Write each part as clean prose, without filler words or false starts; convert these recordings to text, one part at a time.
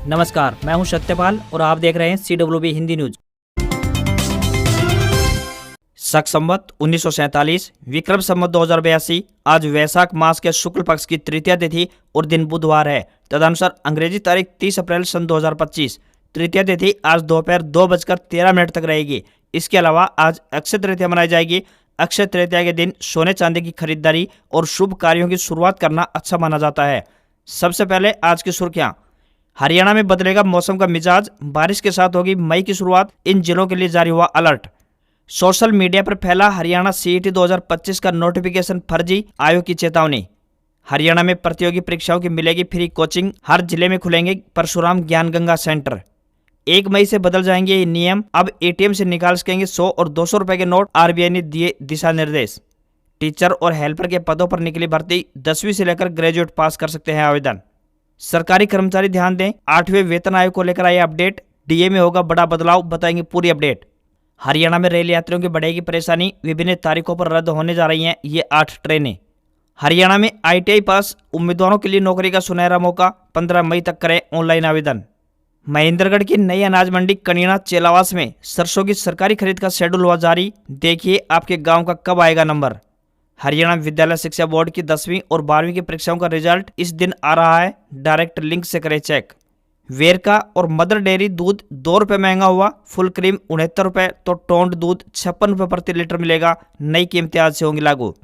नमस्कार, मैं हूं सत्यपाल और आप देख रहे हैं CWB हिंदी न्यूज। शक संवत 1947 विक्रम संवत 2082 आज वैशाख मास के शुक्ल पक्ष की तृतीया तिथि और दिन बुधवार है। तदनुसार अंग्रेजी तारीख 30 अप्रैल सन 2025। तृतीया तिथि आज दोपहर 2:13 तक रहेगी। इसके अलावा आज अक्षय तृतीया मनाई जाएगी। अक्षय तृतीया के दिन सोने चांदी की खरीदारी और शुभ कार्यों की शुरुआत करना अच्छा माना जाता है। सबसे पहले आज की सुर्खियां। हरियाणा में बदलेगा मौसम का मिजाज, बारिश के साथ होगी मई की शुरुआत, इन जिलों के लिए जारी हुआ अलर्ट। सोशल मीडिया पर फैला हरियाणा CET 2025 का नोटिफिकेशन फर्जी, आयोग की चेतावनी। हरियाणा में प्रतियोगी परीक्षाओं की मिलेगी फ्री कोचिंग, हर जिले में खुलेंगे परशुराम ज्ञान गंगा सेंटर। 1 मई से बदल जाएंगे ये नियम, अब ATM से निकाल सकेंगे 100 और 200 रुपए के नोट, RBI ने दिए दिशा निर्देश। टीचर और हेल्पर के पदों पर निकली भर्ती, 10वीं से लेकर ग्रेजुएट पास कर सकते हैं आवेदन। सरकारी कर्मचारी ध्यान दें, 8वें वेतन आयोग को लेकर आए अपडेट, DA में होगा बड़ा बदलाव, बताएंगे पूरी अपडेट। हरियाणा में रेल यात्रियों की बढ़ेगी परेशानी, विभिन्न तारीखों पर रद्द होने जा रही हैं ये 8 ट्रेनें। हरियाणा में ITI पास उम्मीदवारों के लिए नौकरी का सुनहरा मौका, 15 मई तक करें ऑनलाइन आवेदन। महेंद्रगढ़ की नई अनाज मंडी कनीना चेलावास में सरसों की सरकारी खरीद का शेड्यूल हुआ जारी, देखिए आपके गांव का कब आएगा नंबर। हरियाणा विद्यालय शिक्षा बोर्ड की 10वीं और 12वीं की परीक्षाओं का रिजल्ट इस दिन आ रहा है, डायरेक्ट लिंक से करें चेक। वेरका और मदर डेयरी दूध 2 रुपये महंगा हुआ, फुल क्रीम 69 रुपये तो टोंड दूध 56 रुपये प्रति लीटर मिलेगा। नई कीमतें आज से होंगी लागू।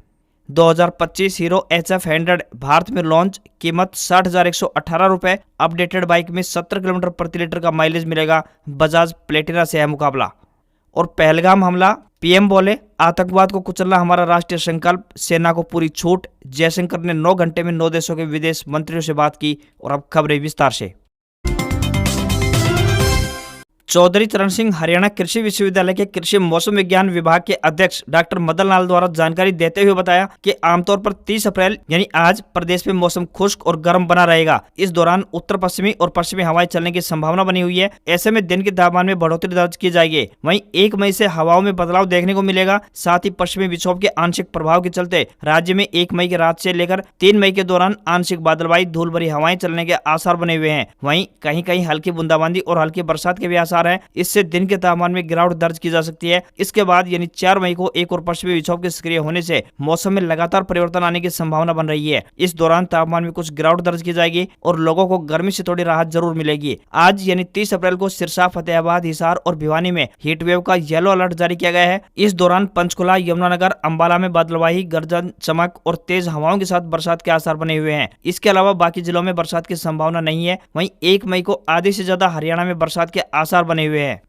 2025 हीरो HF 100 भारत में लॉन्च, कीमत 60,118 रुपये। अपडेटेड बाइक में 70 किलोमीटर प्रति लीटर का माइलेज मिलेगा। बजाज प्लेटिना से है मुकाबला। और पहलगाम हमला, PM बोले आतंकवाद को कुचलना हमारा राष्ट्रीय संकल्प, सेना को पूरी छूट। जयशंकर ने 9 घंटे में 9 देशों के विदेश मंत्रियों से बात की। और अब खबरें विस्तार से। चौधरी चरण सिंह हरियाणा कृषि विश्वविद्यालय के कृषि मौसम विज्ञान विभाग के अध्यक्ष डॉक्टर मदन लाल द्वारा जानकारी देते हुए बताया कि आमतौर पर 30 अप्रैल यानी आज प्रदेश में मौसम खुश्क और गर्म बना रहेगा। इस दौरान उत्तर पश्चिमी और पश्चिमी हवाएं चलने की संभावना बनी हुई है। ऐसे में दिन के तापमान में बढ़ोतरी दर्ज की जाएगी। वहीं 1 मई से हवाओं में बदलाव देखने को मिलेगा। साथ ही पश्चिमी विक्षोभ के आंशिक प्रभाव के चलते राज्य में 1 मई की रात से लेकर 3 मई के दौरान आंशिक बादलवाई धूल भरी हवाएं चलने के आसार बने हुए हैं। वहीं कहीं कहीं हल्की बूंदाबांदी और हल्की बरसात के भी आसार है। इससे दिन के तापमान में गिरावट दर्ज की जा सकती है। इसके बाद यानी 4 मई को एक और पश्चिमी विक्षोभ के सक्रिय होने से मौसम में लगातार परिवर्तन आने की संभावना बन रही है। इस दौरान तापमान में कुछ गिरावट दर्ज की जाएगी और लोगों को गर्मी से थोड़ी राहत जरूर मिलेगी। आज यानी 30 अप्रैल को सिरसा, फतेहाबाद, हिसार और भिवानी में हीट वेव का येलो अलर्ट जारी किया गया है। इस दौरान पंचकुला, यमुनानगर, अंबाला में बादलवाही, गर्जन, चमक और तेज हवाओं के साथ बरसात के आसार बने हुए हैं। इसके अलावा बाकी जिलों में बरसात की संभावना नहीं है। वहीं 1 मई को आधे से ज्यादा हरियाणा में बरसात के आसार बने हुए हैं।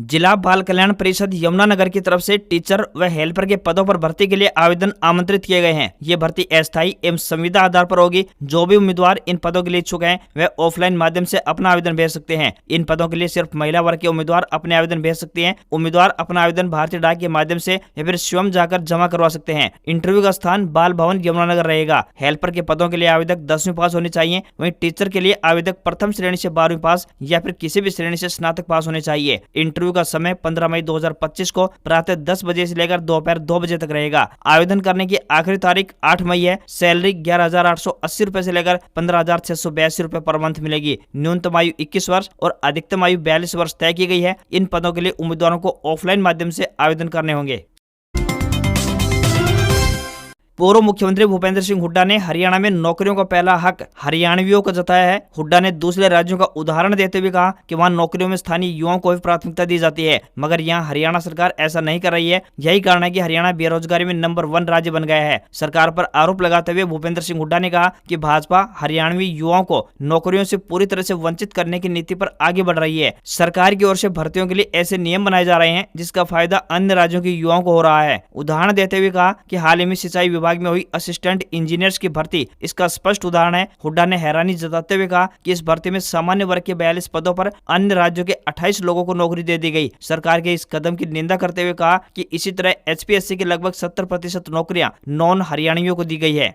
जिला बाल कल्याण परिषद यमुनानगर की तरफ से टीचर व हेल्पर के पदों पर भर्ती के लिए आवेदन आमंत्रित किए गए हैं। ये भर्ती अस्थायी एवं संविदा आधार पर होगी। जो भी उम्मीदवार इन पदों के लिए इच्छुक हैं वे ऑफलाइन माध्यम से अपना आवेदन भेज सकते हैं। इन पदों के लिए सिर्फ महिला वर्ग के उम्मीदवार अपने आवेदन भेज सकते हैं। उम्मीदवार अपना आवेदन भारतीय डाक के माध्यम से या फिर स्वयं जाकर जमा करवा सकते हैं। इंटरव्यू का स्थान बाल भवन यमुनानगर रहेगा। हेल्पर के पदों के लिए आवेदक 10वीं पास होनी चाहिए। वहीं टीचर के लिए आवेदक प्रथम श्रेणी से 12वीं पास या फिर किसी भी श्रेणी से स्नातक पास होने चाहिए। इंटरव्यू का समय 15 मई 2025 को प्रातः 10 बजे से लेकर दोपहर 2 बजे तक रहेगा। आवेदन करने की आखिरी तारीख 8 मई है। सैलरी 11,880 रुपए से लेकर 15,682 रुपए पर मंथ मिलेगी। न्यूनतम आयु 21 वर्ष और अधिकतम आयु 42 वर्ष तय की गई है। इन पदों के लिए उम्मीदवारों को ऑफलाइन माध्यम से आवेदन करने होंगे। पूर्व मुख्यमंत्री भूपेंद्र सिंह हुड्डा ने हरियाणा में नौकरियों का पहला हक हरियाणवियों को जताया है। हुड्डा ने दूसरे राज्यों का उदाहरण देते हुए कहा कि वहां नौकरियों में स्थानीय युवाओं को भी प्राथमिकता दी जाती है, मगर यहां हरियाणा सरकार ऐसा नहीं कर रही है। यही कारण है कि हरियाणा बेरोजगारी में नंबर 1 राज्य बन गया है। सरकार पर आरोप लगाते हुए भूपेंद्र सिंह हुड्डा ने कहा कि भाजपा हरियाणवी युवाओं को नौकरियों से पूरी तरह से वंचित करने की नीति पर आगे बढ़ रही है। सरकार की ओर से भर्तियों के लिए ऐसे नियम बनाए जा रहे हैं जिसका फायदा अन्य राज्यों के युवाओं को हो रहा है। उदाहरण देते हुए कहा कि हाल ही में सिंचाई विभाग में हुई असिस्टेंट इंजीनियर्स की भर्ती इसका स्पष्ट उदाहरण है। हुड्डा ने हैरानी जताते हुए कहा कि इस भर्ती में सामान्य वर्ग के 42 पदों पर अन्य राज्यों के 28 लोगों को नौकरी दे दी गई। सरकार के इस कदम की निंदा करते हुए कहा कि इसी तरह HPSC की लगभग 70% नौकरियां नॉन हरियाणवियों को दी गई है।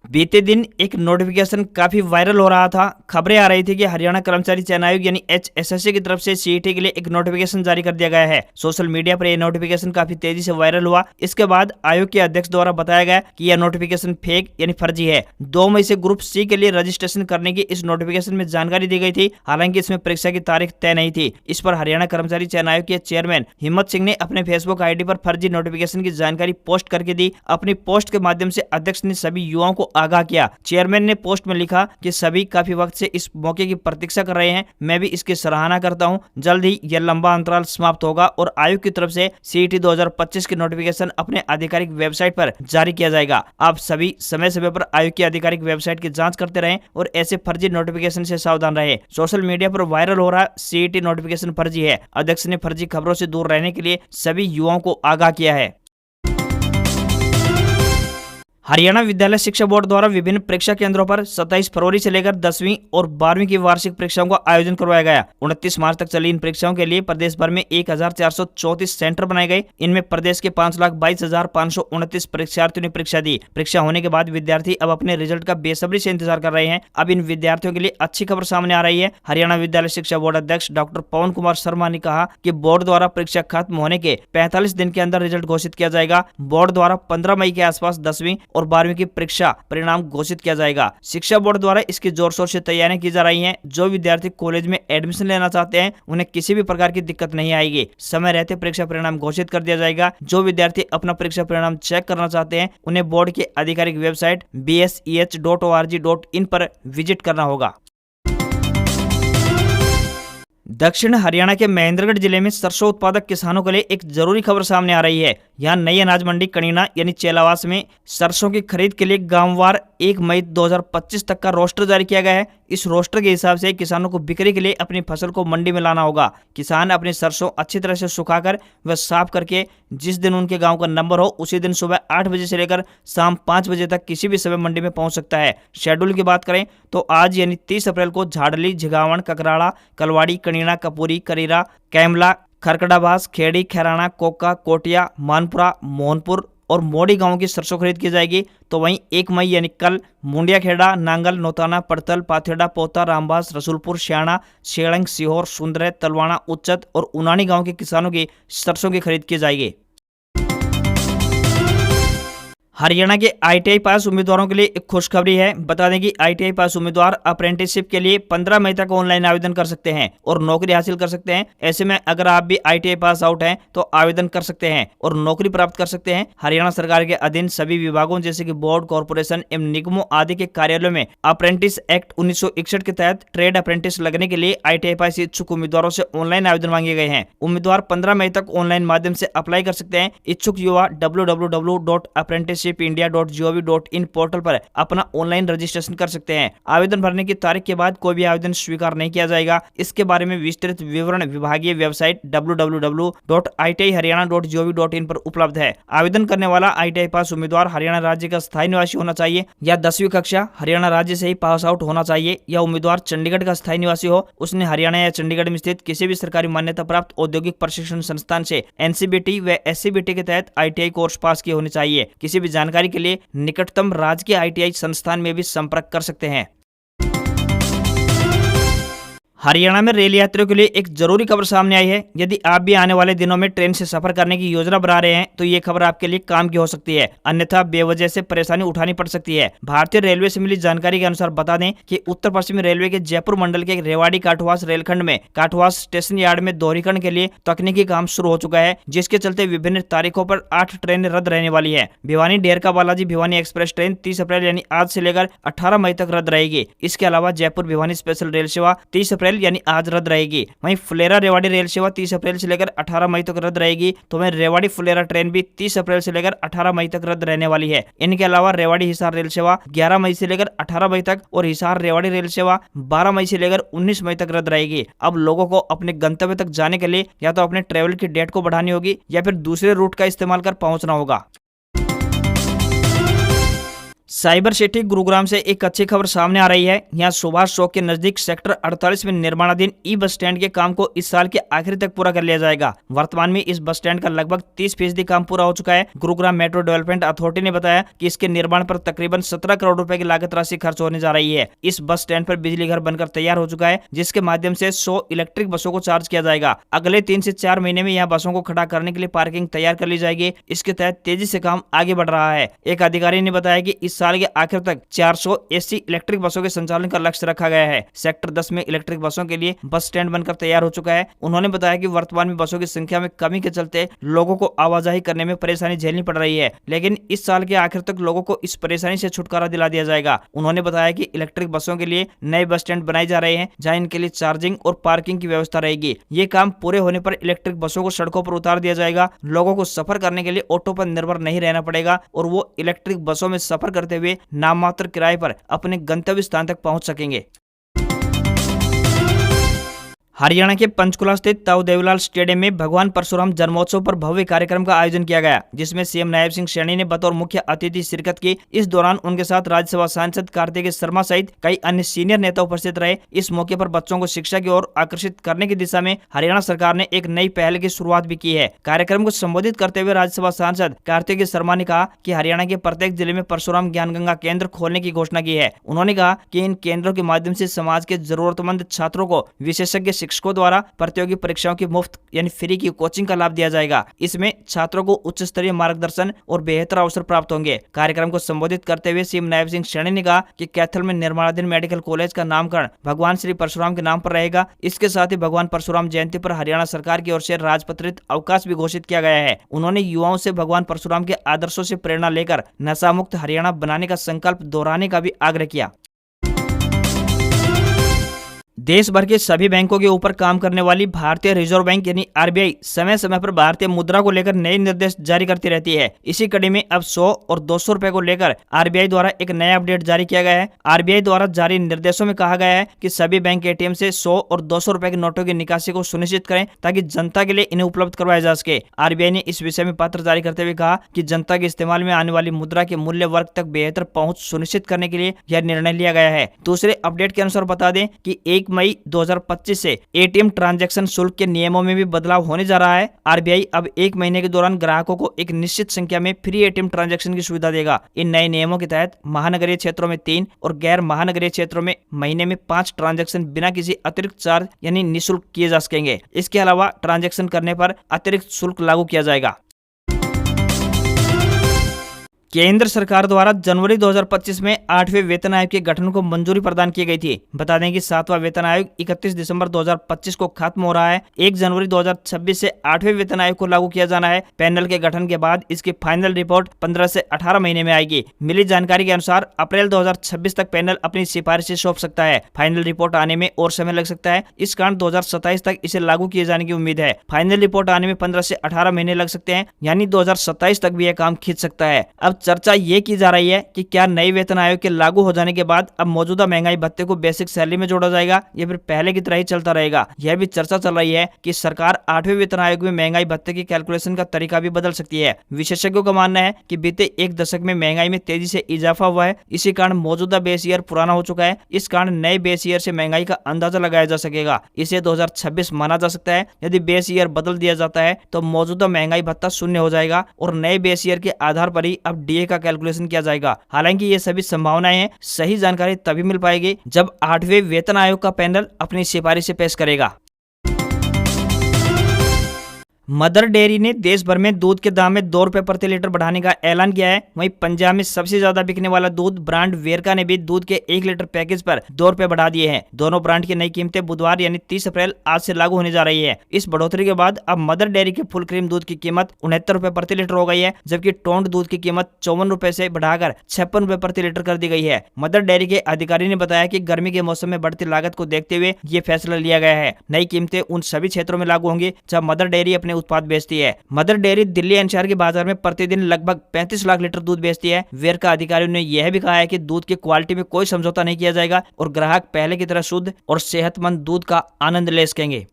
बीते दिन एक नोटिफिकेशन काफी वायरल हो रहा था। खबरें आ रही थी कि हरियाणा कर्मचारी चयन आयोग यानी HSSC की तरफ से सीईटी के लिए एक नोटिफिकेशन जारी कर दिया गया है। सोशल मीडिया पर यह नोटिफिकेशन काफी तेजी से वायरल हुआ। इसके बाद आयोग के अध्यक्ष द्वारा बताया गया कि यह नोटिफिकेशन फेक यानी फर्जी है। 2 मई से ग्रुप सी के लिए रजिस्ट्रेशन करने की इस नोटिफिकेशन में जानकारी दी गई थी। हालांकि इसमें परीक्षा की तारीख तय नहीं थी। इस पर हरियाणा कर्मचारी चयन आयोग के चेयरमैन हिम्मत सिंह ने अपने फेसबुक आईडी पर फर्जी नोटिफिकेशन की जानकारी पोस्ट करके दी। अपनी पोस्ट के माध्यम से अध्यक्ष ने सभी युवाओं को आगाह किया। चेयरमैन ने पोस्ट में लिखा कि सभी काफी वक्त से इस मौके की प्रतीक्षा कर रहे हैं। मैं भी इसकी सराहना करता हूं। जल्द ही यह लंबा अंतराल समाप्त होगा और आयोग की तरफ से सीईटी 2025 की नोटिफिकेशन अपने आधिकारिक वेबसाइट पर जारी किया जाएगा। आप सभी समय समय पर आयोग की आधिकारिक वेबसाइट की जांच करते रहें और ऐसे फर्जी नोटिफिकेशन से सावधान रहे। सोशल मीडिया पर वायरल हो रहा सीईटी नोटिफिकेशन फर्जी है। अध्यक्ष ने फर्जी खबरों से दूर रहने के लिए सभी युवाओं को आगाह किया है। हरियाणा विद्यालय शिक्षा बोर्ड द्वारा विभिन्न परीक्षा केंद्रों पर 27 फरवरी से लेकर 10वीं और 12वीं की वार्षिक परीक्षाओं का आयोजन करवाया गया। 29 मार्च तक चली इन परीक्षाओं के लिए प्रदेश भर में 1434 सेंटर बनाए गए। इनमें प्रदेश के 5,22,529 परीक्षार्थियों ने परीक्षा दी। परीक्षा होने के बाद विद्यार्थी अब अपने रिजल्ट का बेसब्री से इंतजार कर रहे हैं। अब इन विद्यार्थियों के लिए अच्छी खबर सामने आ रही है। हरियाणा विद्यालय शिक्षा बोर्ड अध्यक्ष डॉक्टर पवन कुमार शर्मा ने कहा कि बोर्ड द्वारा परीक्षा खत्म होने के 45 दिन के अंदर रिजल्ट घोषित किया जाएगा। बोर्ड द्वारा 15 मई के आसपास 10वीं और 12वीं की परीक्षा परिणाम घोषित किया जाएगा। शिक्षा बोर्ड द्वारा इसकी जोर शोर से तैयारियां की जा रही हैं। जो विद्यार्थी कॉलेज में एडमिशन लेना चाहते हैं उन्हें किसी भी प्रकार की दिक्कत नहीं आएगी। समय रहते परीक्षा परिणाम घोषित कर दिया जाएगा। जो विद्यार्थी अपना परीक्षा परिणाम चेक करना चाहते हैं उन्हें बोर्ड की आधिकारिक वेबसाइट bseh.org.in पर विजिट करना होगा। दक्षिण हरियाणा के महेंद्रगढ़ जिले में सरसों उत्पादक किसानों के लिए एक जरूरी खबर सामने आ रही है। यहाँ नई अनाज मंडी कनीना यानी चेलावास में सरसों की खरीद के लिए गांववार 1 मई 2025 तक का रोस्टर जारी किया गया है। इस रोस्टर के हिसाब से किसानों को बिक्री के लिए अपनी फसल को मंडी में लाना होगा। किसान अपनी सरसों अच्छी तरह से सुखाकर व साफ करके जिस दिन उनके गांव का नंबर हो उसी दिन सुबह 8 बजे से लेकर शाम 5 बजे तक किसी भी समय मंडी में पहुंच सकता है। शेड्यूल की बात करें तो आज यानी 30 अप्रैल को झाड़ली, झिगावण, ककराड़ा, कलवाड़ी, कनीना, कपूरी, करीरा, कैमला, खरकड़ाबास, खेड़ी, खैराना, कोका, कोटिया, मानपुरा, मोहनपुर और मोड़ी गांव की सरसों खरीद की जाएगी। तो वहीं 1 मई यानी कल मुंडिया खेड़ा, नांगल, नौताना, पड़तल, पाथेड़ा, पोता, रामबास, रसूलपुर, श्याणा, शेड़ंग, सीहोर, सुंदरे, तलवाना, उच्चत और उनानी गांव के किसानों की सरसों की खरीद की जाएगी। हरियाणा के ITI पास उम्मीदवारों के लिए एक खुशखबरी है। बता दें कि ITI पास उम्मीदवार अप्रेंटिसशिप के लिए 15 मई तक ऑनलाइन आवेदन कर सकते हैं और नौकरी हासिल कर सकते हैं। ऐसे में अगर आप भी ITI पास आउट हैं तो आवेदन कर सकते हैं और नौकरी प्राप्त कर सकते हैं। हरियाणा सरकार के अधीन सभी विभागों जैसे कि बोर्ड, कॉर्पोरेशन एवं निगमों आदि के कार्यालयों में अप्रेंटिस एक्ट 1961 के तहत ट्रेड अप्रेंटिस लगने के लिए ITI पास इच्छुक उम्मीदवारों से ऑनलाइन आवेदन मांगे गए हैं। उम्मीदवार 15 मई तक ऑनलाइन माध्यम से अप्लाई कर सकते हैं। इच्छुक युवा www.apprenticeshipindia.gov.in पोर्टल पर अपना ऑनलाइन रजिस्ट्रेशन कर सकते हैं। आवेदन भरने की तारीख के बाद कोई भी आवेदन स्वीकार नहीं किया जाएगा। इसके बारे में विस्तृत विवरण विभागीय वेबसाइट www.itiharyana.gov.in पर उपलब्ध है। आवेदन करने वाला ITI पास उम्मीदवार हरियाणा राज्य का स्थायी निवासी होना चाहिए या 10वीं कक्षा हरियाणा राज्य से ही पास आउट होना चाहिए या उम्मीदवार चंडीगढ़ का स्थायी निवासी हो। उसने हरियाणा या चंडीगढ़ में स्थित किसी भी सरकारी मान्यता प्राप्त औद्योगिक प्रशिक्षण संस्थान से NCBT व SCBT के तहत ITI कोर्स पास किए होने चाहिए। किसी भी जानकारी के लिए निकटतम राजकीय ITI संस्थान में भी संपर्क कर सकते हैं। हरियाणा में रेल यात्रियों के लिए एक जरूरी खबर सामने आई है। यदि आप भी आने वाले दिनों में ट्रेन से सफर करने की योजना बना रहे हैं तो ये खबर आपके लिए काम की हो सकती है, अन्यथा बेवजह से परेशानी उठानी पड़ सकती है। भारतीय रेलवे से मिली जानकारी के अनुसार बता दें कि उत्तर पश्चिमी रेलवे के जयपुर मंडल के रेवाड़ी काठवास रेलखंड में काठवास स्टेशन यार्ड में दोहरीकरण के लिए तकनीकी काम शुरू हो चुका है, जिसके चलते विभिन्न तारीखों पर 8 ट्रेनें रद्द रहने वाली है। भिवानी डेरका बालाजी भिवानी एक्सप्रेस ट्रेन 30 अप्रैल यानी आज से लेकर 18 मई तक रद्द रहेगी। इसके अलावा जयपुर भिवानी स्पेशल रेल सेवा 30 अप्रैल यानी आज रद्द रहेगी। वहीं फुलेरा रेवाड़ी रेल सेवा 30 अप्रैल से लेकर 18 मई तक रद्द रहेगी। तो वहीं रेवाड़ी फुलेरा ट्रेन भी 30 अप्रैल से लेकर 18 मई तक रद्द रहने वाली है। इनके अलावा रेवाड़ी हिसार रेल सेवा 11 मई से लेकर 18 मई तक और हिसार रेवाड़ी रेल सेवा 12 मई से लेकर 19 मई तक रद्द रहेगी। अब लोगों को अपने गंतव्य तक जाने के लिए या तो अपने ट्रेवल की डेट को बढ़ानी होगी या फिर दूसरे रूट का इस्तेमाल कर पहुंचना होगा। साइबर सिटी गुरुग्राम से एक अच्छी खबर सामने आ रही है। यहाँ सुभाष चौक के नजदीक सेक्टर 48 में निर्माणाधीन ई बस स्टैंड के काम को इस साल के आखिर तक पूरा कर लिया जाएगा। वर्तमान में इस बस स्टैंड का लगभग 30% काम पूरा हो चुका है। गुरुग्राम मेट्रो डेवलपमेंट अथॉरिटी ने बताया कि इसके निर्माण पर तकरीबन 17 करोड़ रुपए की लागत राशि खर्च होने जा रही है। इस बस स्टैंड पर बिजली घर बनकर तैयार हो चुका है, जिसके माध्यम से 100 इलेक्ट्रिक बसों को चार्ज किया जाएगा। अगले 3 से 4 महीने में यहाँ बसों को खड़ा करने के लिए पार्किंग तैयार कर ली जाएगी। इसके तहत तेजी से काम आगे बढ़ रहा है। एक अधिकारी ने बताया कि इस साल के आखिर तक 400 एसी इलेक्ट्रिक बसों के संचालन का लक्ष्य रखा गया है। सेक्टर 10 में इलेक्ट्रिक बसों के लिए बस स्टैंड बनकर तैयार हो चुका है। उन्होंने बताया कि वर्तमान में बसों की संख्या में कमी के चलते लोगों को आवाजाही करने में परेशानी झेलनी पड़ रही है, लेकिन इस साल के आखिर तक लोगों को इस परेशानी से छुटकारा दिला दिया जाएगा। उन्होंने बताया कि इलेक्ट्रिक बसों के लिए नए बस स्टैंड बनाए जा रहे हैं, जहां इनके लिए चार्जिंग और पार्किंग की व्यवस्था रहेगी। ये काम पूरे होने पर इलेक्ट्रिक बसों को सड़कों पर उतार दिया जाएगा। लोगों को सफर करने के लिए ऑटो पर निर्भर नहीं रहना पड़ेगा और वो इलेक्ट्रिक बसों में सफर करते हुए नाममात्र किराए पर अपने गंतव्य स्थान तक पहुंच सकेंगे। हरियाणा के पंचकुला स्थित ताऊ देवीलाल स्टेडियम में भगवान परशुराम जन्मोत्सव पर भव्य कार्यक्रम का आयोजन किया गया, जिसमें सीएम नायब सिंह सैनी ने बतौर मुख्य अतिथि शिरकत की। इस दौरान उनके साथ राज्यसभा सांसद कार्तिकेय शर्मा सहित कई अन्य सीनियर नेता उपस्थित रहे। इस मौके पर बच्चों को शिक्षा की ओर आकर्षित करने की दिशा में हरियाणा सरकार ने एक नई पहल की शुरुआत भी की है। कार्यक्रम को संबोधित करते हुए राज्यसभा सांसद कार्तिकेय शर्मा ने कहा कि हरियाणा के प्रत्येक जिले में परशुराम ज्ञान गंगा केंद्र खोलने की घोषणा की है। उन्होंने कहा कि इन केंद्रों के माध्यम से समाज के जरूरतमंद छात्रों को विशेषज्ञ शिक्षकों द्वारा प्रतियोगी परीक्षाओं की मुफ्त यानी फ्री की कोचिंग का लाभ दिया जाएगा। इसमें छात्रों को उच्च स्तरीय मार्गदर्शन और बेहतर अवसर प्राप्त होंगे। कार्यक्रम को संबोधित करते हुए सीएम नायब सिंह सैनी ने कहा कि कैथल में निर्माणाधीन मेडिकल कॉलेज का नामकरण भगवान श्री परशुराम के नाम पर रहेगा। इसके साथ ही भगवान परशुराम जयंती पर हरियाणा सरकार की ओर से राजपत्रित अवकाश भी घोषित किया गया है। उन्होंने युवाओं से भगवान परशुराम के आदर्शों से प्रेरणा लेकर नशा मुक्त हरियाणा बनाने का संकल्प दोहराने का भी आग्रह किया। देश भर के सभी बैंकों के ऊपर काम करने वाली भारतीय रिजर्व बैंक यानी आरबीआई समय समय पर भारतीय मुद्रा को लेकर नए निर्देश जारी करती रहती है। इसी कड़ी में अब 100 और 200 रुपए को लेकर आरबीआई द्वारा एक नया अपडेट जारी किया गया है। आरबीआई द्वारा जारी निर्देशों में कहा गया है कि सभी बैंक एटीएम से 100 और 200 रुपए के नोटों की निकासी को सुनिश्चित करें, ताकि जनता के लिए इन्हें उपलब्ध करवाया जा सके। आरबीआई ने इस विषय में पत्र जारी करते हुए कहा कि जनता के इस्तेमाल में आने वाली मुद्रा के मूल्य वर्ग तक बेहतर पहुंच सुनिश्चित करने के लिए यह निर्णय लिया गया है। दूसरे अपडेट के अनुसार बता दें कि 1 मई 2025 से एटीएम ट्रांजैक्शन शुल्क के नियमों में भी बदलाव होने जा रहा है। आरबीआई अब 1 महीने के दौरान ग्राहकों को एक निश्चित संख्या में फ्री एटीएम ट्रांजैक्शन की सुविधा देगा। इन नए नियमों के तहत महानगरीय क्षेत्रों में 3 और गैर महानगरीय क्षेत्रों में महीने में 5 ट्रांजैक्शन बिना किसी अतिरिक्त चार्ज यानी निःशुल्क किए जा सकेंगे। इसके अलावा ट्रांजैक्शन करने पर अतिरिक्त शुल्क लागू किया जाएगा। केंद्र सरकार द्वारा जनवरी 2025 में 8वें वेतन आयोग के गठन को मंजूरी प्रदान की गई थी। बता दें कि 7वां वेतन आयोग 31 दिसंबर 2025 को खत्म हो रहा है। 1 जनवरी 2026 से 8वें वेतन आयोग को लागू किया जाना है। पैनल के गठन के बाद इसकी फाइनल रिपोर्ट 15 से 18 महीने में आएगी। मिली जानकारी के अनुसार अप्रैल 2026 तक पैनल अपनी सिफारिशें सौंप सकता है। फाइनल रिपोर्ट आने में और समय लग सकता है। इस कारण 2027 तक इसे लागू किए जाने की उम्मीद है। फाइनल रिपोर्ट आने में 15 से 18 महीने लग सकते हैं, यानी 2027 तक भी यह काम खींच सकता है। अब चर्चा ये की जा रही है कि क्या नई वेतन आयोग के लागू हो जाने के बाद अब मौजूदा महंगाई भत्ते को बेसिक सैलरी में जोड़ा जाएगा या फिर पहले की तरह ही चलता रहेगा। यह भी चर्चा चल रही है कि सरकार 8वें वेतन आयोग में महंगाई भत्ते की कैलकुलेशन का तरीका भी बदल सकती है। विशेषज्ञों का मानना है कि बीते 1 दशक में महंगाई में तेजी से इजाफा हुआ है। इसी कारण मौजूदा बेस ईयर पुराना हो चुका है। इस कारण नए बेस ईयर से महंगाई का अंदाजा लगाया जा सकेगा। इसे 2026 माना जा सकता है। यदि बेस ईयर बदल दिया जाता है तो मौजूदा महंगाई भत्ता शून्य हो जाएगा और नए बेस ईयर के आधार पर ही अब डीए का कैलकुलेशन किया जाएगा। हालांकि ये सभी संभावनाएं हैं। सही जानकारी तभी मिल पाएगी जब 8वें वेतन आयोग का पैनल अपनी सिफारिशें पेश करेगा। मदर डेयरी ने देश भर में दूध के दाम में 2 रुपए प्रति लीटर बढ़ाने का ऐलान किया है। वहीं पंजाब में सबसे ज्यादा बिकने वाला दूध ब्रांड वेरका ने भी दूध के 1 लीटर पैकेज पर 2 रुपए बढ़ा दिए हैं। दोनों ब्रांड की नई कीमतें बुधवार यानी 30 अप्रैल आज से लागू होने जा रही है। इस बढ़ोतरी के बाद अब मदर डेयरी के फुल क्रीम दूध की कीमत 69 रुपए प्रति लीटर हो गई है, जबकि टोंड दूध की कीमत 54 रुपए से बढ़ाकर 56 रुपए प्रति लीटर कर दी गई है। मदर डेयरी के अधिकारी ने बताया कि गर्मी के मौसम में बढ़ती लागत को देखते हुए ये फैसला लिया गया है। नई कीमतें उन सभी क्षेत्रों में लागू होंगी जब मदर डेयरी अपने उत्पाद बेचती है। मदर डेयरी दिल्ली एनसीआर के बाजार में प्रतिदिन लगभग 35 लाख लीटर दूध बेचती है। वेरका अधिकारियों ने यह भी कहा है कि दूध की क्वालिटी में कोई समझौता नहीं किया जाएगा और ग्राहक पहले की तरह शुद्ध और सेहतमंद दूध का आनंद ले सकेंगे।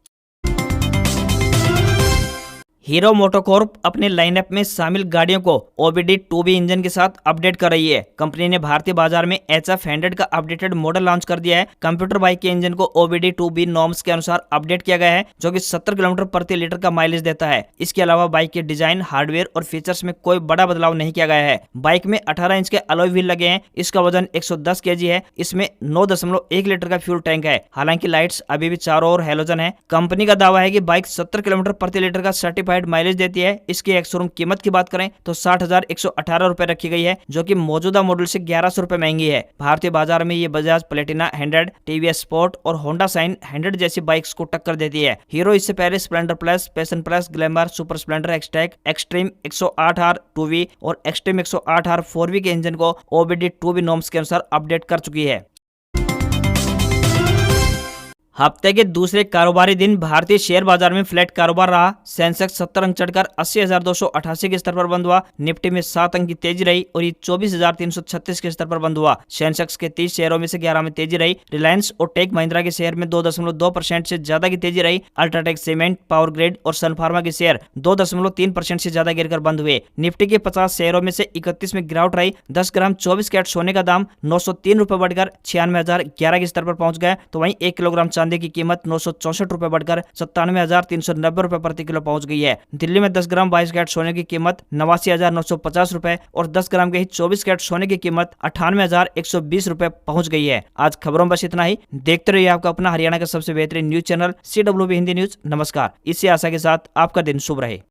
हीरो मोटोकॉर्प अपने लाइनअप में शामिल गाड़ियों को OBD2B इंजन के साथ अपडेट कर रही है। कंपनी ने भारतीय बाजार में HF100 का अपडेटेड मॉडल लॉन्च कर दिया है। कंप्यूटर बाइक के इंजन को OBD2B नॉर्म्स के अनुसार अपडेट किया गया है, जो कि 70 किलोमीटर प्रति लीटर का माइलेज देता है। इसके अलावा बाइक के डिजाइन, हार्डवेयर और फीचर्स में कोई बड़ा बदलाव नहीं किया गया है। बाइक में 18 इंच के अलॉय व्हील लगे हैं। इसका वजन 110 kg है। इसमें 9.1 लीटर का फ्यूल टैंक है। हालांकि लाइट्स अभी भी चारों ओर हैलोजन है। कंपनी का दावा है कि बाइक 70 किलोमीटर प्रति लीटर का सर्टिफाइड माइलेज देती है। इसकी एक शोरूम कीमत की बात करें तो 60,118 रुपए रखी गई है, जो कि मौजूदा मॉडल से 1100 रुपए महंगी है। भारतीय बाजार में ये बजाज प्लेटिना 100, TVS स्पोर्ट और होंडा शाइन 100 जैसी बाइक्स को टक्कर देती है। हीरो इससे पहले Splendor plus, passion plus, glamour, super Splendor, XTEC, extreme 108R 2V और एक्सट्रीम 108R 4V के इंजन को OBD2B नॉर्म्स के अनुसार अपडेट कर चुकी है। हफ्ते के दूसरे कारोबारी दिन भारतीय शेयर बाजार में फ्लैट कारोबार रहा। सेंसेक्स 70 अंक चढ़कर 80,288 के स्तर पर बंद हुआ। निफ्टी में 7 अंक की तेजी रही और ये 24,336 के स्तर पर बंद हुआ। सेंसेक्स के 30 शेयरों में से 11 में तेजी रही। रिलायंस और टेक महिंद्रा के शेयर में 2.2% से ज्यादा की तेजी रही। अल्ट्राटेक सीमेंट, पावर ग्रिड और सन फार्मा के शेयर 2.3% से ज्यादा गिरकर बंद हुए। निफ्टी के 50 शेयरों में से 31 में गिरावट रही। 10 ग्राम 24 कैरेट सोने का दाम 903 रुपए बढ़कर 96,011 के स्तर पर पहुंच गया। तो वहीं 1 किलोग्राम चांदी की कीमत 964 रुपए बढ़कर 97,390 रुपए प्रति किलो पहुंच गई है। दिल्ली में 10 ग्राम 22 कैरेट सोने की कीमत 89,950 रुपए और 10 ग्राम के ही 24 कैरेट सोने की कीमत 98,120 रुपए पहुंच गई है। आज खबरों में बस इतना ही। देखते रहिए आपका अपना हरियाणा का सबसे बेहतरीन news channel CWB Hindi news. नमस्कार। इसी आशा के साथ आपका दिन शुभ रहे।